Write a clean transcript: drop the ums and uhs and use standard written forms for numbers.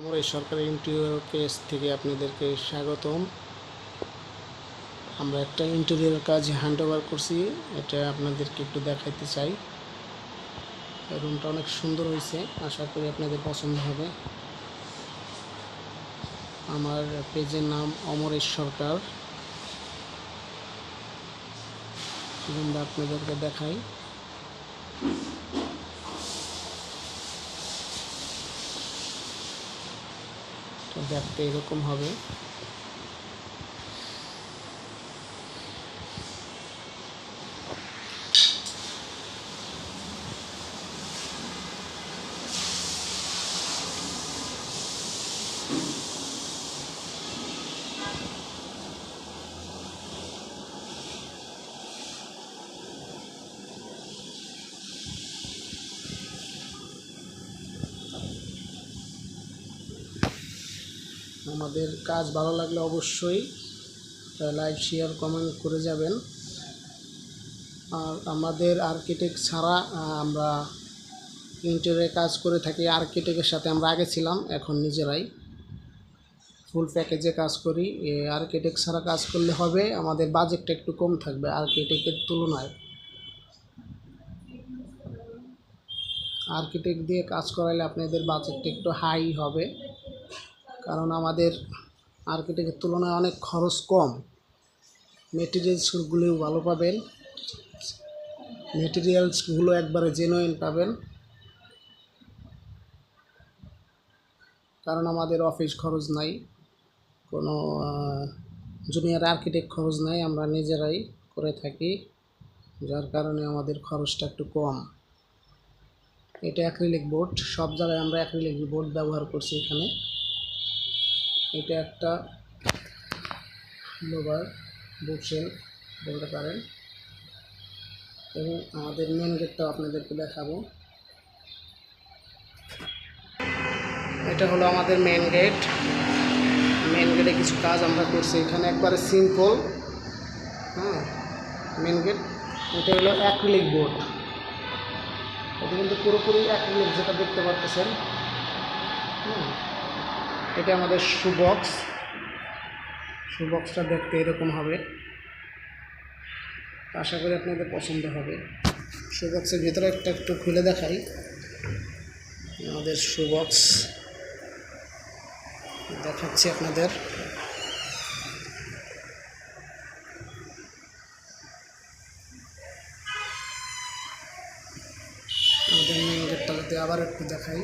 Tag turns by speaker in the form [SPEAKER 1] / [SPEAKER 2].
[SPEAKER 1] আমার এই সরকারি ইন্টেরিয়র পেজ থেকে আপনাদেরকে স্বাগতম। আমরা একটা ইন্টেরিয়র কাজ হ্যান্ড ওভার করছি, এটা আপনাদেরকে একটু দেখাইতে চাই। রুমটা অনেক সুন্দর হয়েছে, আশা করি আপনাদের পছন্দ হবে। আমার পেজের নাম অমরেশ সরকার। রুমটা আপনাদেরকে দেখাই। দেখতে এরকম হবে। আমাদের কাজ ভালো লাগলে অবশ্যই লাইক, শেয়ার, কমেন্ট করে যাবেন। আর আমাদের আর্কিটেক্ট ছাড়া আমরা ইন্টেরিয়রে কাজ করে থাকি। আর্কিটেক্টের সাথে আমরা আগে ছিলাম, এখন নিজেরাই ফুল প্যাকেজে কাজ করি। আর্কিটেক্ট ছাড়া কাজ করলে হবে, আমাদের বাজেটটা একটু কম থাকবে আর্কিটেক্টের তুলনায়। আর্কিটেক্ট দিয়ে কাজ করাইলে আপনাদের বাজেটটা একটু হাই হবে, কারণ আমাদের আর্কিটেক্টের তুলনায় অনেক খরচ কম। মেটেরিয়ালসগুলোও ভালো পাবেন, মেটেরিয়ালসগুলো একবারে জেনুইন পাবেন, কারণ আমাদের অফিস খরচ নাই, কোনো জুনিয়র আর্কিটেক্ট খরচ নাই, আমরা নিজেরাই করে থাকি, যার কারণে আমাদের খরচটা একটু কম। এটা অ্যাক্রিলিক বোর্ড, সব জায়গায় আমরা অ্যাক্রিলিক বোর্ড ব্যবহার করছি। এখানে এটা একটা লোভার বুকশেল বলতে পারেন, এবং আমাদের মেন গেটটাও আপনাদেরকে দেখাবো। এটা হলো আমাদের মেন গেট। মেন গেটে কিছু কাজ আমরা করছি এখানে, একবারে সিম্পল। মেন গেট এটা হলো অ্যাক্রিলিক বোর্ড, এটা কিন্তু পুরোপুরি অ্যাক্রিলিক, যেটা দেখতে পাচ্ছেন। এটা আমাদের শু বক্সটা দেখতে এরকম হবে, আশা করি আপনাদের পছন্দ হবে। শু বক্সের ভিতরে একটু খুলে দেখাই। আমাদের শু বক্স দেখাচ্ছি আপনাদের। আমাদের মেন গেটটা যদি আবার একটু দেখাই।